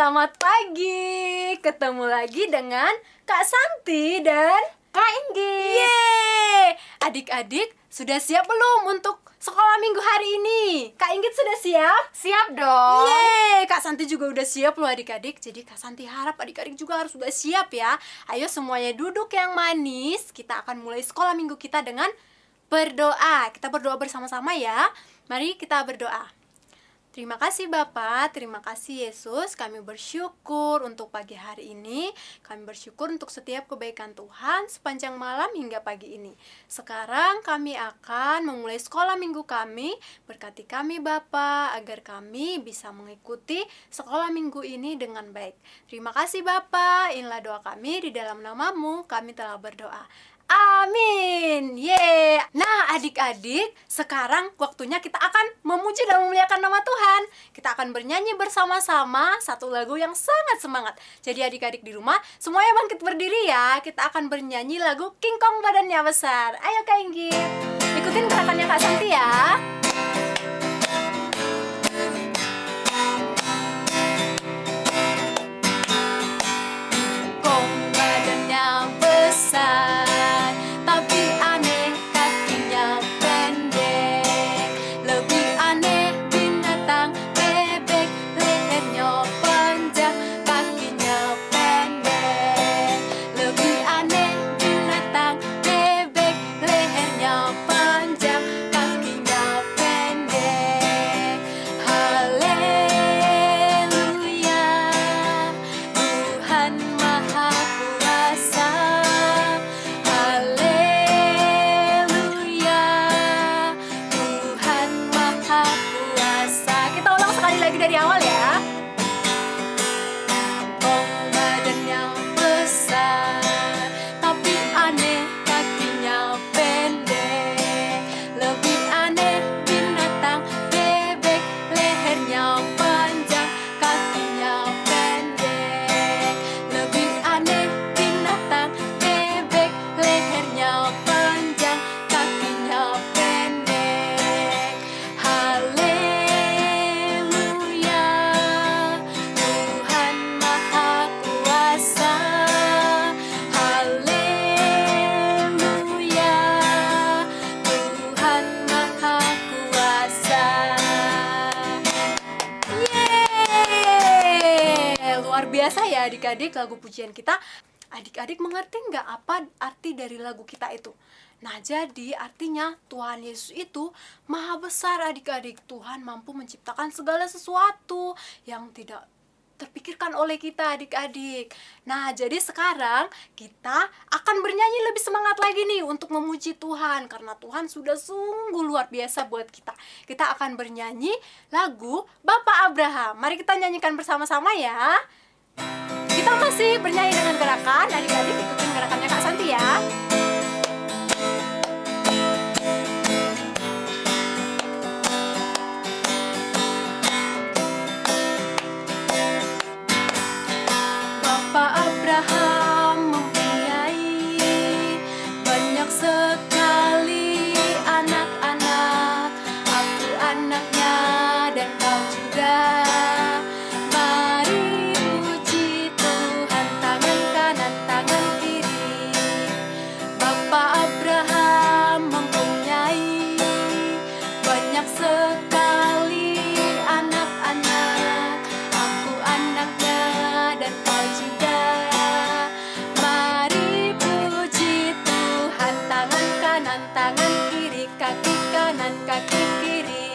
Selamat pagi, ketemu lagi dengan Kak Santi dan Kak Inggit. Yeay! Adik-adik, sudah siap belum untuk sekolah minggu hari ini? Kak Inggit sudah siap? Siap dong. Yeay! Kak Santi juga udah siap loh adik-adik. Jadi Kak Santi harap adik-adik juga harus sudah siap ya. Ayo semuanya duduk yang manis. Kita akan mulai sekolah minggu kita dengan berdoa. Kita berdoa bersama-sama ya. Mari kita berdoa. Terima kasih Bapak, terima kasih Yesus. Kami bersyukur untuk pagi hari ini. Kami bersyukur untuk setiap kebaikan Tuhan sepanjang malam hingga pagi ini. Sekarang kami akan memulai sekolah minggu kami. Berkati kami Bapak, agar kami bisa mengikuti sekolah minggu ini dengan baik. Terima kasih Bapak, inilah doa kami di dalam nama-Mu. Kami telah berdoa. Amin. Yeay. Nah adik-adik, sekarang waktunya kita akan memuji dan memuliakan nama Tuhan. Kita akan bernyanyi bersama-sama satu lagu yang sangat semangat. Jadi adik-adik di rumah, semuanya bangkit berdiri ya. Kita akan bernyanyi lagu King Kong Badannya Besar. Ayo Kak Inggit, ikutin gerakannya Kak Santi ya. Kong badannya besar, dari awal ya. Kong badannya besar, tapi aneh kakinya pendek. Lebih aneh binatang bebek, lehernya panjang, kakinya pendek. Lebih aneh binatang bebek, lehernya panjang, kakinya pendek. Luar biasa ya adik-adik lagu pujian kita. Adik-adik mengerti nggak apa arti dari lagu kita itu? Nah jadi artinya Tuhan Yesus itu maha besar adik-adik. Tuhan mampu menciptakan segala sesuatu yang tidak terpikirkan oleh kita adik-adik. Nah jadi sekarang kita akan bernyanyi lebih semangat lagi nih untuk memuji Tuhan. Karena Tuhan sudah sungguh luar biasa buat kita. Kita akan bernyanyi lagu Bapak Abraham. Mari kita nyanyikan bersama-sama ya. Kita masih bernyanyi dengan gerakan. Adik-adik ikutin gerakannya Kak Santi ya. Bapak Abraham mempunyai banyak sekali anak-anak. Aku anaknya dan kau juga. Mari puji Tuhan, tangan kanan, tangan kiri. Bapak Abraham mempunyai banyak sekali anak-anak. Aku anaknya dan kau juga. Mari puji Tuhan, tangan kanan, tangan kiri, kaki kanan, kaki kiri.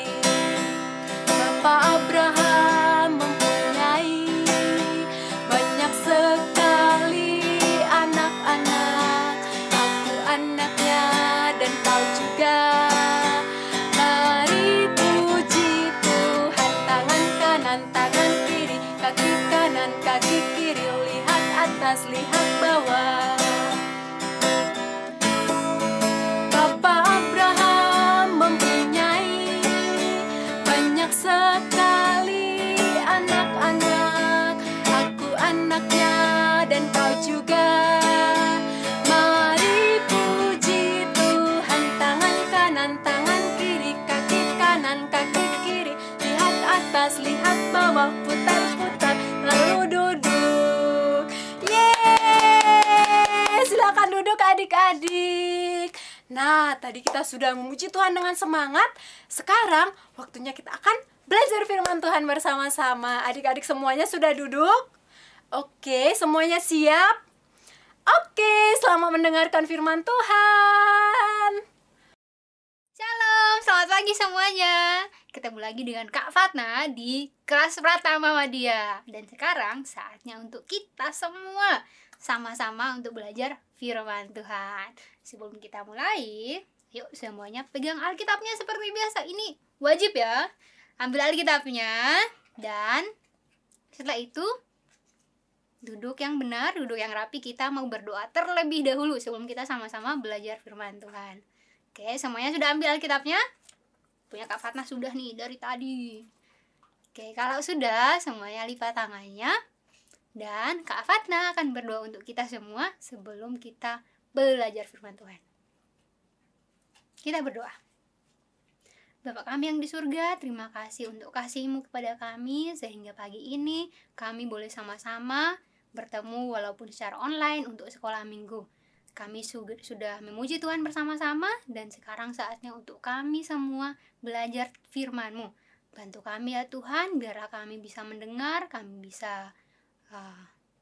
Bapak Abraham mempunyai banyak sekali anak-anak. Aku anaknya dan kau juga. Mari puji Tuhan, tangan kanan, tangan kiri, kaki kanan, kaki kiri. Lihat atas, lihat bawah. Bapak Abraham mempunyai banyak sekali anak-anak. Aku anaknya dan kau juga. Mari puji Tuhan, tangan kanan, tangan kiri, kaki kanan, kaki kiri. Lihat atas, lihat bawah, putar-putar, lalu adik-adik. Nah, tadi kita sudah memuji Tuhan dengan semangat. Sekarang waktunya kita akan belajar firman Tuhan bersama-sama. Adik-adik semuanya sudah duduk? Oke, semuanya siap? Oke, selamat mendengarkan firman Tuhan. Shalom, selamat pagi semuanya. Ketemu lagi dengan Kak Fatna di kelas Pratama Madya. Dan sekarang saatnya untuk kita semua sama-sama untuk belajar firman Tuhan. Sebelum kita mulai, yuk semuanya pegang Alkitabnya seperti biasa. Ini wajib ya. Ambil Alkitabnya dan setelah itu duduk yang benar, duduk yang rapi. Kita mau berdoa terlebih dahulu sebelum kita sama-sama belajar firman Tuhan. Oke, semuanya sudah ambil Alkitabnya? Punya Kak Fatna sudah nih dari tadi. Oke, kalau sudah, semuanya lipat tangannya. Dan Kak Fatna akan berdoa untuk kita semua sebelum kita belajar firman Tuhan. Kita berdoa. Bapak kami yang di surga, terima kasih untuk kasih-Mu kepada kami, sehingga pagi ini kami boleh sama-sama bertemu walaupun secara online untuk sekolah minggu. Kami sudah memuji Tuhan bersama-sama, dan sekarang saatnya untuk kami semua belajar firman-Mu. Bantu kami ya Tuhan, biarlah kami bisa mendengar, kami bisa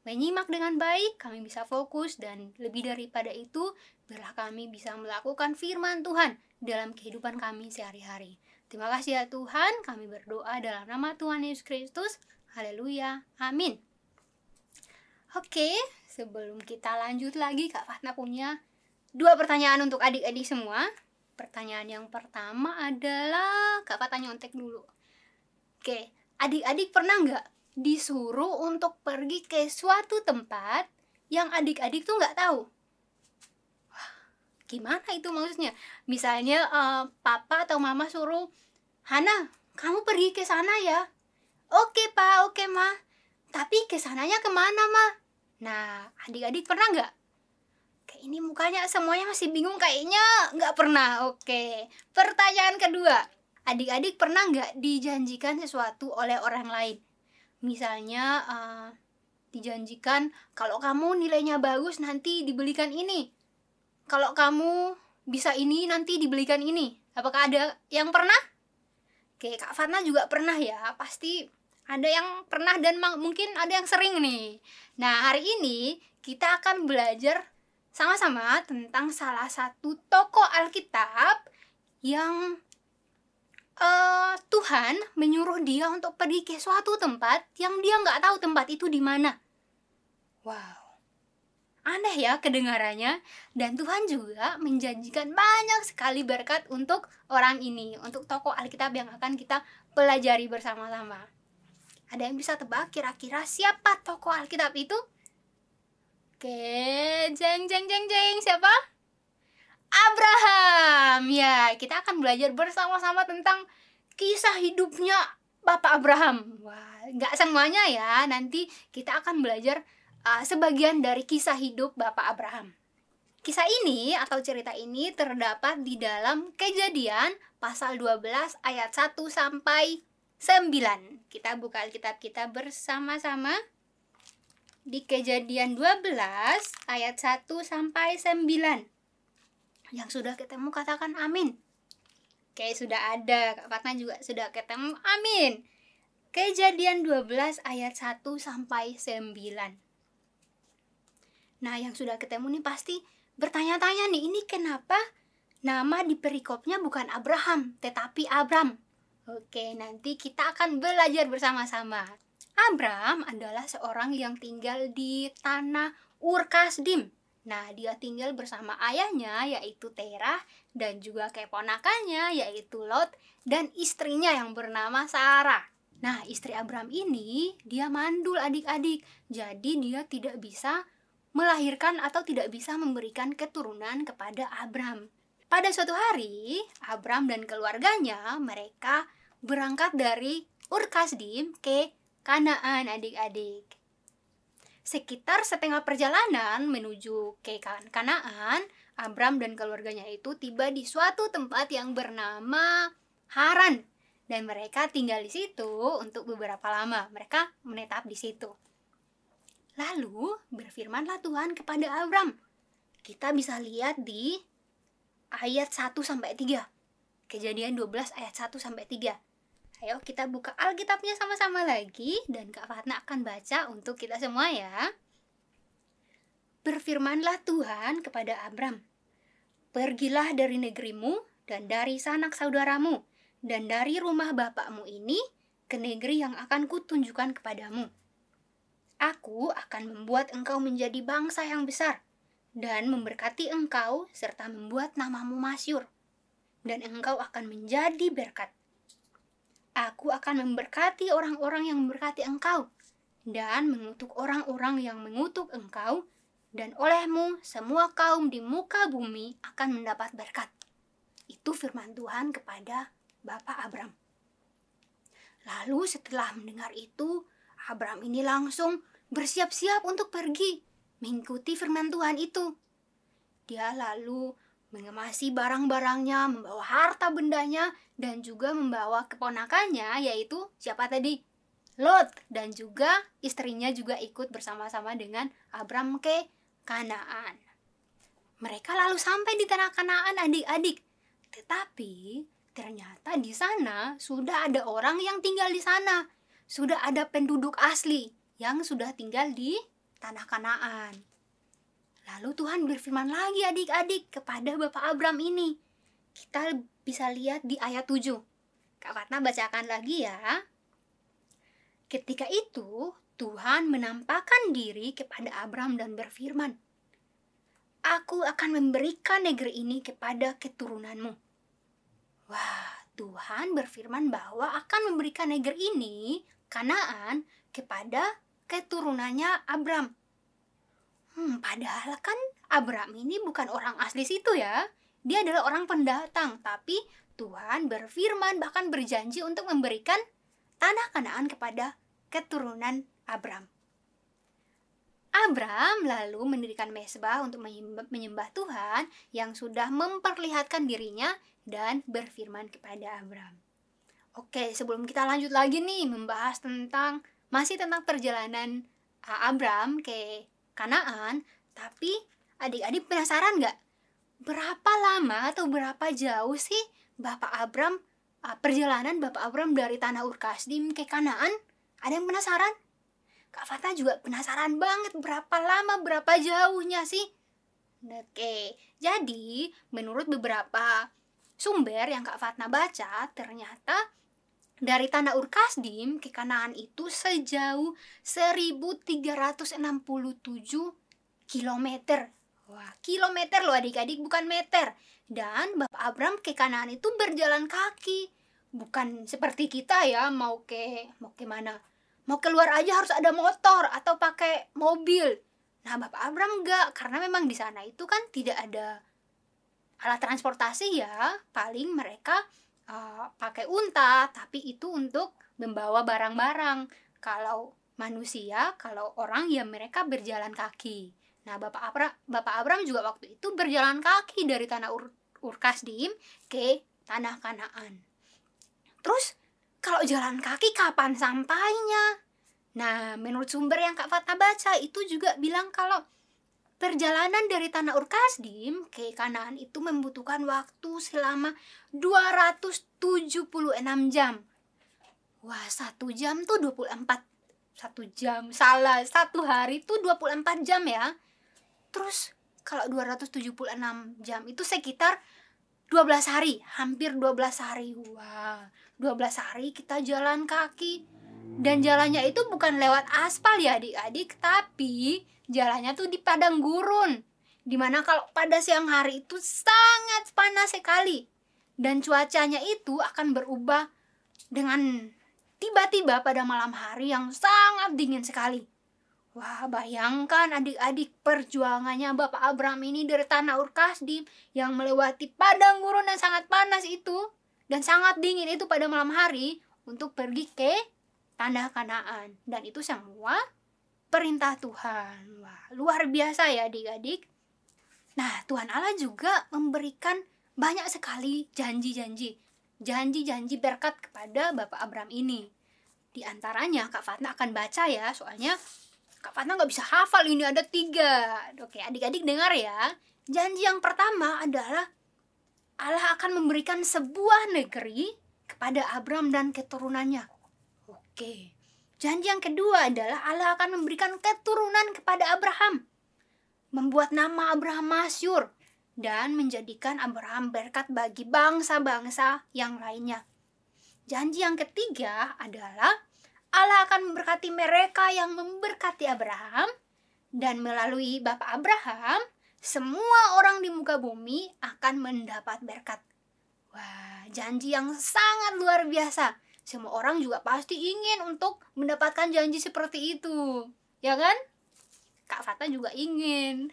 menyimak dengan baik, kami bisa fokus, dan lebih daripada itu, biarlah kami bisa melakukan firman Tuhan dalam kehidupan kami sehari-hari. Terima kasih ya Tuhan, kami berdoa dalam nama Tuhan Yesus Kristus. Haleluya, amin. Oke, sebelum kita lanjut lagi, Kak Fatna punya 2 pertanyaan untuk adik-adik semua. Pertanyaan yang pertama adalah, Kak Fatna nyontek dulu. Oke, adik-adik pernah nggak disuruh untuk pergi ke suatu tempat yang adik-adik tuh nggak tahu? Wah, gimana itu maksudnya? Misalnya papa atau mama suruh, Hana, kamu pergi ke sana ya. Oke pa, oke ma. Tapi ke sananya kemana ma? Nah, adik-adik pernah nggak? Kayak ini mukanya semuanya masih bingung, kayaknya nggak pernah. Oke, pertanyaan kedua. Adik-adik pernah nggak dijanjikan sesuatu oleh orang lain? Misalnya dijanjikan kalau kamu nilainya bagus nanti dibelikan ini. Kalau kamu bisa ini nanti dibelikan ini. Apakah ada yang pernah? Oke, Kak Fatna juga pernah ya. Pasti ada yang pernah dan mungkin ada yang sering nih. Nah, hari ini kita akan belajar sama-sama tentang salah satu tokoh Alkitab yang Tuhan menyuruh dia untuk pergi ke suatu tempat yang dia nggak tahu tempat itu di mana. Wow, aneh ya kedengarannya. Dan Tuhan juga menjanjikan banyak sekali berkat untuk orang ini, untuk tokoh Alkitab yang akan kita pelajari bersama-sama. Ada yang bisa tebak kira-kira siapa tokoh Alkitab itu? Oke, jeng. Siapa? Abraham. Ya, kita akan belajar bersama-sama tentang kisah hidupnya Bapak Abraham. Wah, nggak semuanya ya. Nanti kita akan belajar sebagian dari kisah hidup Bapak Abraham. Kisah ini atau cerita ini terdapat di dalam Kejadian pasal 12 ayat 1 sampai 9. Kita buka Alkitab kita bersama-sama di Kejadian 12 ayat 1 sampai 9. Yang sudah ketemu katakan amin. Oke, sudah ada. Kak Fatna juga sudah ketemu. Amin. Kejadian 12 ayat 1 sampai 9. Nah, yang sudah ketemu nih pasti bertanya-tanya nih, ini kenapa nama di perikopnya bukan Abraham, tetapi Abram? Oke, nanti kita akan belajar bersama-sama. Abram adalah seorang yang tinggal di tanah Ur Kasdim. Nah, dia tinggal bersama ayahnya yaitu Terah dan juga keponakannya yaitu Lot dan istrinya yang bernama Sarah. Nah, istri Abram ini dia mandul adik-adik. Jadi dia tidak bisa melahirkan atau tidak bisa memberikan keturunan kepada Abram. Pada suatu hari, Abram dan keluarganya mereka berangkat dari Ur Kasdim ke Kanaan adik-adik. Sekitar setengah perjalanan menuju ke Kanaan, Abram dan keluarganya itu tiba di suatu tempat yang bernama Haran. Dan mereka tinggal di situ untuk beberapa lama. Mereka menetap di situ. Lalu berfirmanlah Tuhan kepada Abram, Kita bisa lihat di ayat 1-3. Kejadian 12 ayat 1-3. Ayo kita buka Alkitabnya sama-sama lagi dan Kak Fatna akan baca untuk kita semua ya. Berfirmanlah Tuhan kepada Abram, "Pergilah dari negerimu dan dari sanak saudaramu dan dari rumah bapakmu ini ke negeri yang akan kutunjukkan kepadamu. Aku akan membuat engkau menjadi bangsa yang besar dan memberkati engkau serta membuat namamu masyhur, dan engkau akan menjadi berkat. Aku akan memberkati orang-orang yang memberkati engkau dan mengutuk orang-orang yang mengutuk engkau, dan olehmu semua kaum di muka bumi akan mendapat berkat." Itu firman Tuhan kepada Bapak Abram. Lalu setelah mendengar itu, Abram ini langsung bersiap-siap untuk pergi mengikuti firman Tuhan itu. Dia lalu mengemasi barang-barangnya, membawa harta bendanya, dan juga membawa keponakannya, yaitu siapa tadi? Lot, dan juga istrinya juga ikut bersama-sama dengan Abram ke Kanaan. Mereka lalu sampai di tanah Kanaan, adik-adik. Tetapi ternyata di sana sudah ada orang yang tinggal di sana. Sudah ada penduduk asli yang sudah tinggal di tanah Kanaan. Lalu Tuhan berfirman lagi adik-adik kepada Bapak Abram ini. Kita bisa lihat di ayat 7. Kak Fatna bacakan lagi ya. Ketika itu Tuhan menampakkan diri kepada Abram dan berfirman, "Aku akan memberikan negeri ini kepada keturunanmu." Wah, Tuhan berfirman bahwa akan memberikan negeri ini, Kanaan, kepada keturunannya Abram. Padahal kan Abram ini bukan orang asli situ ya. Dia adalah orang pendatang, tapi Tuhan berfirman bahkan berjanji untuk memberikan tanah Kanaan kepada keturunan Abram. Abram lalu mendirikan mezbah untuk menyembah Tuhan yang sudah memperlihatkan dirinya dan berfirman kepada Abram. Oke, sebelum kita lanjut lagi nih membahas masih tentang perjalanan Abram ke Kanaan, tapi adik-adik penasaran nggak? Berapa lama atau berapa jauh sih perjalanan Bapak Abram dari tanah Ur Kasdim ke Kanaan? Ada yang penasaran? Kak Fatna juga penasaran banget berapa lama, berapa jauhnya sih? Oke, jadi menurut beberapa sumber yang Kak Fatna baca, ternyata dari tanah Ur Kasdim ke Kanaan itu sejauh 1367 kilometer. Wah, kilometer loh adik-adik, bukan meter. Dan Bapak Abram ke Kanaan itu berjalan kaki. Bukan seperti kita ya, mau ke mana? Mau keluar aja harus ada motor atau pakai mobil. Nah, Bapak Abram enggak, karena memang di sana itu kan tidak ada alat transportasi ya. Paling mereka pakai unta, tapi itu untuk membawa barang-barang. Kalau manusia, kalau orang ya mereka berjalan kaki. Nah, Bapak Abram juga waktu itu berjalan kaki dari tanah Ur Kasdim ke tanah Kanaan. Terus kalau jalan kaki kapan sampainya? Nah, menurut sumber yang Kak Fatna baca itu juga bilang kalau perjalanan dari tanah Ur Kasdim ke Kanaan itu membutuhkan waktu selama 276 jam. Wah, 1 jam tuh 24. 1 jam, salah. 1 hari tuh 24 jam ya. Terus kalau 276 jam itu sekitar 12 hari, hampir 12 hari. Wah, 12 hari kita jalan kaki. Dan jalannya itu bukan lewat aspal ya adik-adik, tapi jalannya tuh di padang gurun. Dimana kalau pada siang hari itu sangat panas sekali. Dan cuacanya itu akan berubah dengan tiba-tiba pada malam hari yang sangat dingin sekali. Wah, bayangkan adik-adik perjuangannya Bapak Abram ini dari tanah Ur Kasdim yang melewati padang gurun yang sangat panas itu dan sangat dingin itu pada malam hari untuk pergi ke tanah Kanaan. Dan itu semua perintah Tuhan. Wah, luar biasa ya adik-adik. Nah, Tuhan Allah juga memberikan banyak sekali janji-janji berkat kepada Bapak Abram ini. Di antaranya Kak Fatna akan baca ya, soalnya Kak Fatna nggak bisa hafal, ini ada 3. Oke, adik-adik dengar ya. Janji yang pertama adalah Allah akan memberikan sebuah negeri kepada Abram dan keturunannya. Oke. Janji yang kedua adalah Allah akan memberikan keturunan kepada Abraham, membuat nama Abraham masyhur, dan menjadikan Abraham berkat bagi bangsa-bangsa yang lainnya. Janji yang ketiga adalah Allah akan memberkati mereka yang memberkati Abraham, dan melalui Bapak Abraham, semua orang di muka bumi akan mendapat berkat. Wah, janji yang sangat luar biasa. Semua orang juga pasti ingin untuk mendapatkan janji seperti itu, ya kan? Kak Fata juga ingin.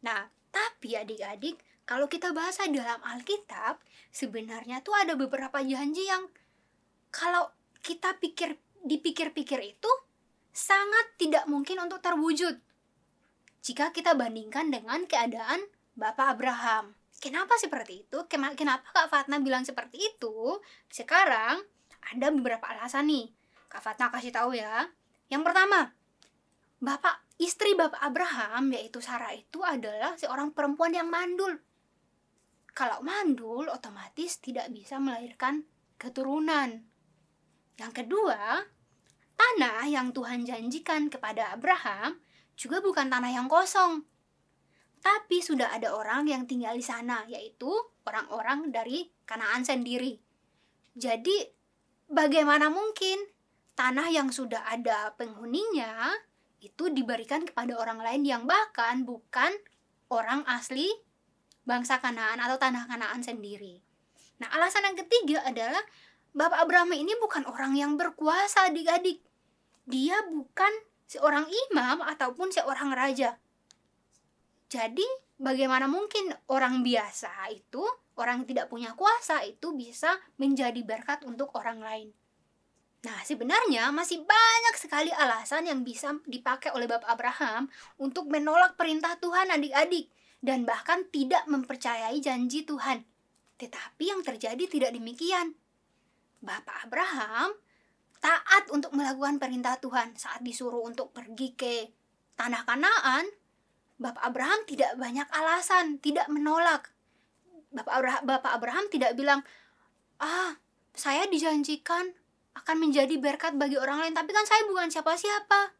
Nah, tapi adik-adik, kalau kita baca dalam Alkitab, sebenarnya tuh ada beberapa janji yang kalau kita dipikir-pikir itu sangat tidak mungkin untuk terwujud jika kita bandingkan dengan keadaan Bapak Abraham. Kenapa seperti itu? Kenapa Kak Fatna bilang seperti itu? Sekarang ada beberapa alasan nih. Kak Fatna kasih tahu ya. Yang pertama, istri Bapak Abraham, yaitu Sarah, itu adalah seorang perempuan yang mandul. Kalau mandul, otomatis tidak bisa melahirkan keturunan. Yang kedua, tanah yang Tuhan janjikan kepada Abraham juga bukan tanah yang kosong, tapi sudah ada orang yang tinggal di sana, yaitu orang-orang dari Kanaan sendiri. Jadi, bagaimana mungkin tanah yang sudah ada penghuninya itu diberikan kepada orang lain yang bahkan bukan orang asli bangsa Kanaan atau tanah Kanaan sendiri? Nah, alasan yang ketiga adalah Bapak Abraham ini bukan orang yang berkuasa, adik-adik. Dia bukan seorang imam ataupun seorang raja. Jadi, bagaimana mungkin orang biasa itu, orang yang tidak punya kuasa itu bisa menjadi berkat untuk orang lain? Nah, sebenarnya masih banyak sekali alasan yang bisa dipakai oleh Bapak Abraham untuk menolak perintah Tuhan, adik-adik, dan bahkan tidak mempercayai janji Tuhan. Tetapi yang terjadi tidak demikian. Bapak Abraham taat untuk melakukan perintah Tuhan. Saat disuruh untuk pergi ke tanah Kanaan, Bapak Abraham tidak banyak alasan, tidak menolak. Bapak Abraham tidak bilang, saya dijanjikan akan menjadi berkat bagi orang lain, tapi kan saya bukan siapa-siapa.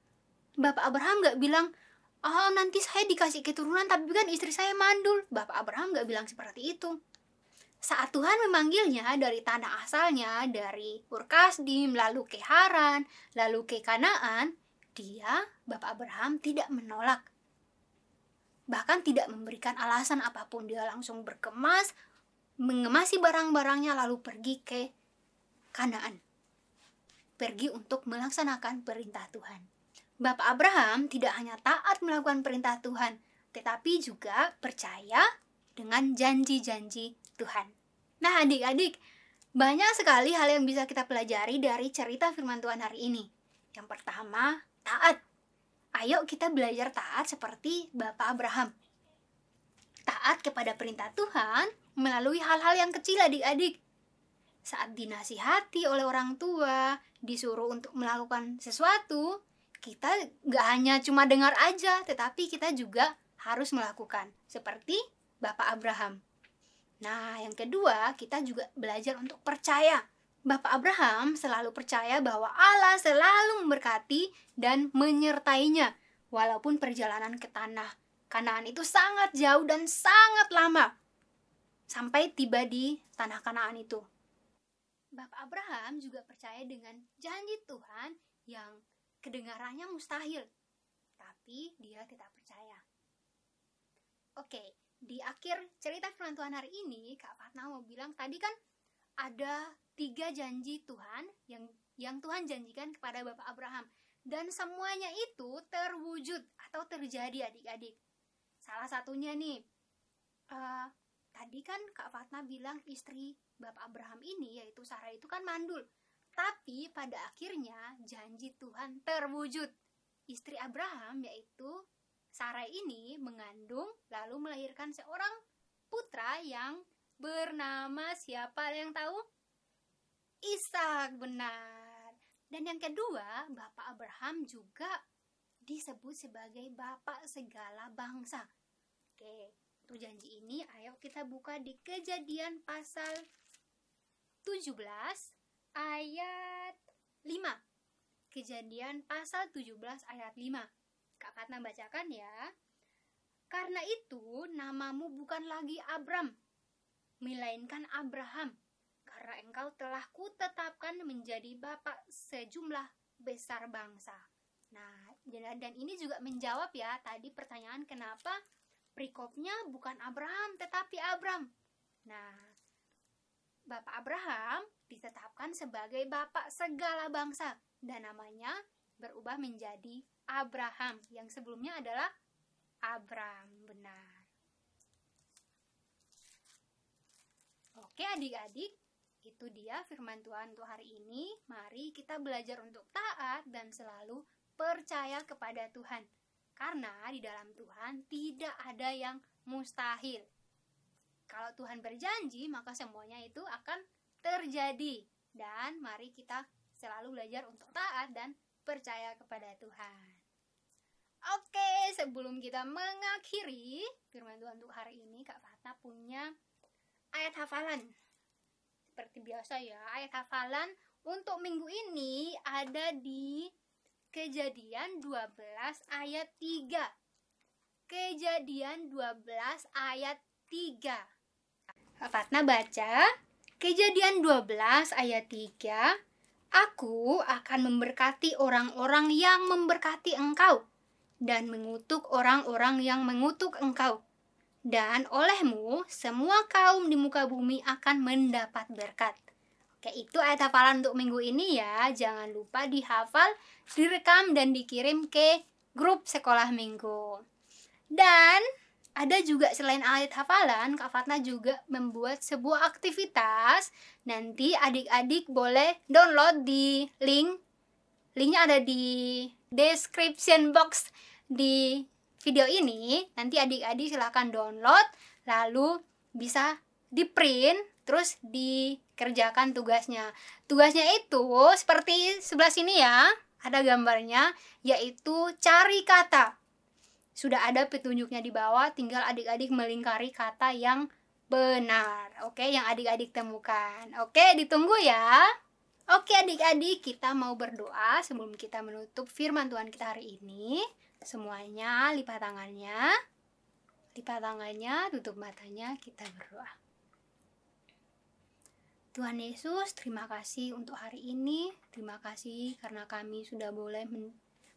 Bapak Abraham gak bilang, nanti saya dikasih keturunan, tapi kan istri saya mandul. Bapak Abraham gak bilang seperti itu. Saat Tuhan memanggilnya dari tanah asalnya, dari Ur Kasdim, lalu ke Haran, lalu ke Kanaan, Bapak Abraham tidak menolak. Bahkan tidak memberikan alasan apapun, dia langsung mengemasi barang-barangnya lalu pergi ke Kanaan. Pergi untuk melaksanakan perintah Tuhan. Bapak Abraham tidak hanya taat melakukan perintah Tuhan, tetapi juga percaya dengan janji-janji Tuhan. Nah, adik-adik, banyak sekali hal yang bisa kita pelajari dari cerita firman Tuhan hari ini. Yang pertama, taat. Ayo kita belajar taat seperti Bapak Abraham. Taat kepada perintah Tuhan melalui hal-hal yang kecil, adik-adik. Saat dinasihati oleh orang tua, disuruh untuk melakukan sesuatu, kita gak hanya cuma dengar aja, tetapi kita juga harus melakukan. Seperti Bapak Abraham. Nah, yang kedua, kita juga belajar untuk percaya. Bapak Abraham selalu percaya bahwa Allah selalu memberkati dan menyertainya, walaupun perjalanan ke tanah Kanaan itu sangat jauh dan sangat lama, sampai tiba di tanah Kanaan itu. Bapak Abraham juga percaya dengan janji Tuhan yang kedengarannya mustahil, tapi dia tetap percaya. Oke. Di akhir cerita firman Tuhan hari ini, Kak Fatna mau bilang tadi kan ada 3 janji Tuhan yang Tuhan janjikan kepada Bapak Abraham. Dan semuanya itu terwujud atau terjadi, adik-adik. Salah satunya nih, tadi kan Kak Fatna bilang istri Bapak Abraham ini, yaitu Sarah itu kan mandul. Tapi pada akhirnya janji Tuhan terwujud. Istri Abraham, yaitu Sarai ini mengandung lalu melahirkan seorang putra yang bernama, siapa yang tahu? Ishak, benar. Dan yang kedua, Bapak Abraham juga disebut sebagai bapak segala bangsa. Oke, Untuk janji ini, ayo kita buka di Kejadian pasal 17 ayat 5. Kejadian pasal 17 ayat 5. Kak Fatna bacakan ya. Karena itu namamu bukan lagi Abram, melainkan Abraham, karena engkau telah kutetapkan menjadi bapak sejumlah besar bangsa. Nah, dan ini juga menjawab ya tadi pertanyaan kenapa perikopnya bukan Abraham tetapi Abram. Nah, Bapak Abraham ditetapkan sebagai bapak segala bangsa dan namanya berubah menjadi Abraham yang sebelumnya adalah Abram. Benar. Oke adik-adik, itu dia firman Tuhan untuk hari ini. Mari kita belajar untuk taat dan selalu percaya kepada Tuhan. Karena di dalam Tuhan tidak ada yang mustahil. Kalau Tuhan berjanji, maka semuanya itu akan terjadi. Dan mari kita selalu belajar untuk taat dan percaya kepada Tuhan. Oke, sebelum kita mengakhiri firman Tuhan untuk hari ini, Kak Fatna punya ayat hafalan. Seperti biasa ya, ayat hafalan untuk minggu ini ada di Kejadian 12 ayat 3. Kejadian 12 ayat 3. Fatna baca, Kejadian 12 ayat 3. Aku akan memberkati orang-orang yang memberkati engkau, dan mengutuk orang-orang yang mengutuk engkau. Dan olehmu, semua kaum di muka bumi akan mendapat berkat. Oke, itu ayat hafalan untuk minggu ini ya. Jangan lupa dihafal, direkam, dan dikirim ke grup sekolah minggu. Dan ada juga selain ayat hafalan, Kak Fatna juga membuat sebuah aktivitas. Nanti adik-adik boleh download di linknya ada di description box di video ini. Nanti adik-adik silahkan download, lalu bisa di print, terus dikerjakan tugasnya. Tugasnya itu seperti sebelah sini ya, ada gambarnya, yaitu cari kata. Sudah ada petunjuknya di bawah, tinggal adik-adik melingkari kata yang benar. Oke, yang adik-adik temukan. Oke, ditunggu ya. Oke adik-adik, kita mau berdoa sebelum kita menutup firman Tuhan kita hari ini. Semuanya lipat tangannya, tutup matanya, kita berdoa. Tuhan Yesus, terima kasih untuk hari ini. Terima kasih karena kami sudah boleh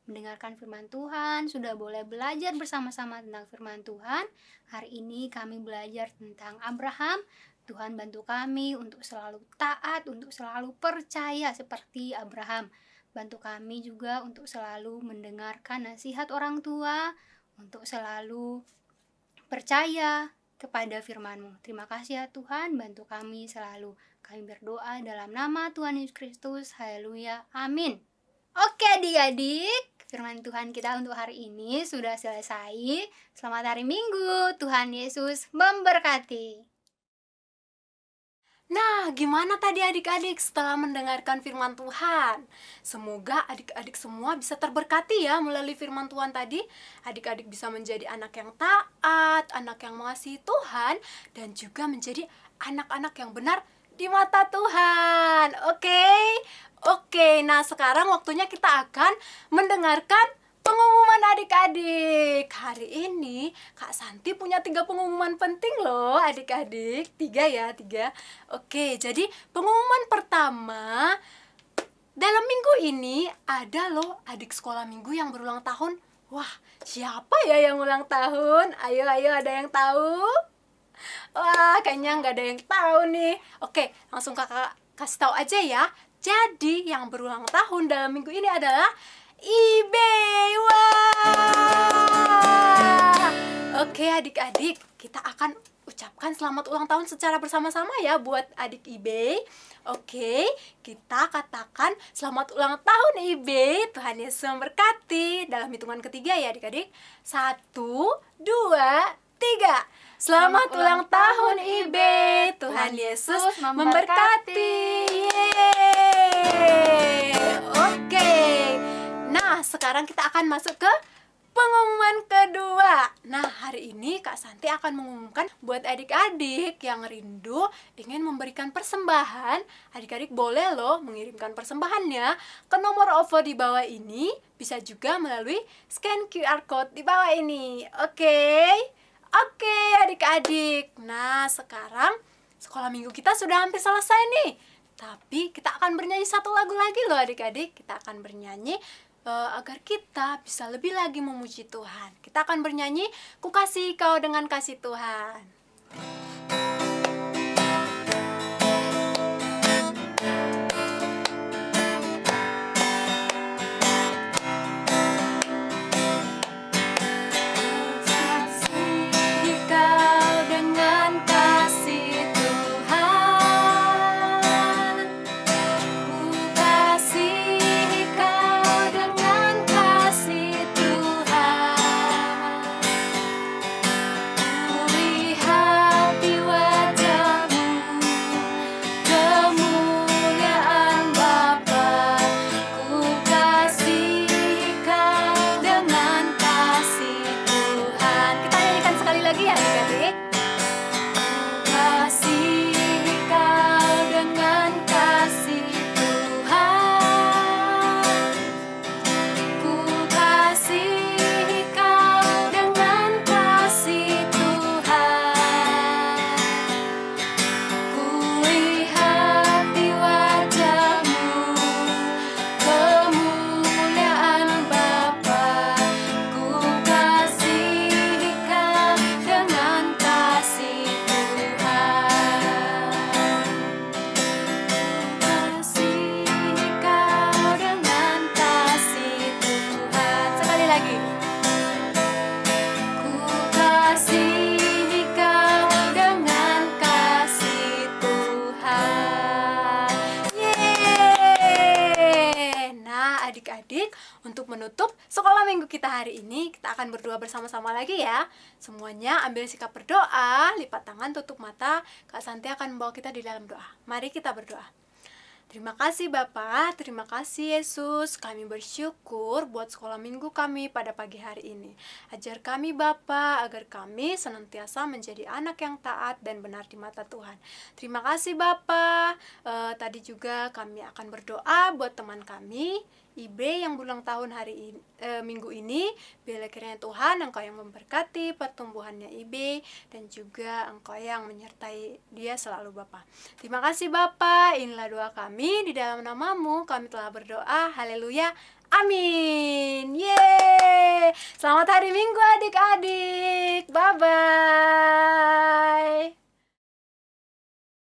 mendengarkan firman Tuhan, sudah boleh belajar bersama-sama tentang firman Tuhan. Hari ini kami belajar tentang Abraham. Tuhan bantu kami untuk selalu taat, untuk selalu percaya seperti Abraham. Bantu kami juga untuk selalu mendengarkan nasihat orang tua, untuk selalu percaya kepada firman-Mu. Terima kasih ya Tuhan, bantu kami selalu. Kami berdoa dalam nama Tuhan Yesus Kristus. Haleluya. Amin. Oke adik-adik, firman Tuhan kita untuk hari ini sudah selesai. Selamat hari Minggu. Tuhan Yesus memberkati. Nah, gimana tadi adik-adik setelah mendengarkan firman Tuhan? Semoga adik-adik semua bisa terberkati ya melalui firman Tuhan tadi. Adik-adik bisa menjadi anak yang taat, anak yang mengasihi Tuhan, dan juga menjadi anak-anak yang benar di mata Tuhan. Oke, nah sekarang waktunya kita akan mendengarkan pengumuman adik-adik. Hari ini Kak Santi punya 3 pengumuman penting loh adik-adik. 3. Oke, jadi pengumuman pertama, dalam minggu ini ada loh adik sekolah minggu yang berulang tahun. Wah, siapa ya yang ulang tahun? Ayo ada yang tahu? Wah, kayaknya nggak ada yang tahu nih. Oke, langsung kakak kasih tahu aja ya. Jadi yang berulang tahun dalam minggu ini adalah Ibe. Wah. Oke adik-adik, kita akan ucapkan selamat ulang tahun secara bersama-sama ya buat adik Ibe. Oke, kita katakan selamat ulang tahun Ibe. Tuhan Yesus memberkati. Dalam hitungan ketiga ya adik-adik. 1, 2, 3. Selamat ulang tahun Ibe. Tuhan Yesus memberkati. Yeay. Oke. Nah, sekarang kita akan masuk ke pengumuman kedua. Nah, hari hari ini Kak Santi akan mengumumkan buat adik-adik yang rindu ingin memberikan persembahan. Adik-adik boleh loh mengirimkan persembahannya ke nomor OVO di bawah ini. Bisa juga melalui scan QR code di bawah ini. Oke, adik-adik. Nah, sekarang sekolah minggu kita sudah hampir selesai nih. Tapi kita akan bernyanyi satu lagu lagi loh adik-adik. Kita akan bernyanyi agar kita bisa lebih lagi memuji Tuhan. Kita akan bernyanyi, Ku Kasih Kau Dengan Kasih Tuhan. Adik-adik, untuk menutup sekolah minggu kita hari ini, kita akan berdoa bersama-sama lagi ya. Semuanya ambil sikap berdoa, lipat tangan, tutup mata. Kak Santi akan membawa kita di dalam doa. Mari kita berdoa. Terima kasih Bapa, terima kasih Yesus. Kami bersyukur buat sekolah minggu kami pada pagi hari ini. Ajar kami Bapa, agar kami senantiasa menjadi anak yang taat dan benar di mata Tuhan. Terima kasih Bapa. Tadi juga kami akan berdoa buat teman kami Ibe yang berulang tahun minggu ini. Bila kiranya Tuhan Engkau yang memberkati pertumbuhannya Ibe, dan juga Engkau yang menyertai dia selalu Bapa. Terima kasih Bapa. Inilah doa kami, di dalam nama-Mu kami telah berdoa. Haleluya, amin. Yeay, selamat hari Minggu adik-adik. Bye-bye.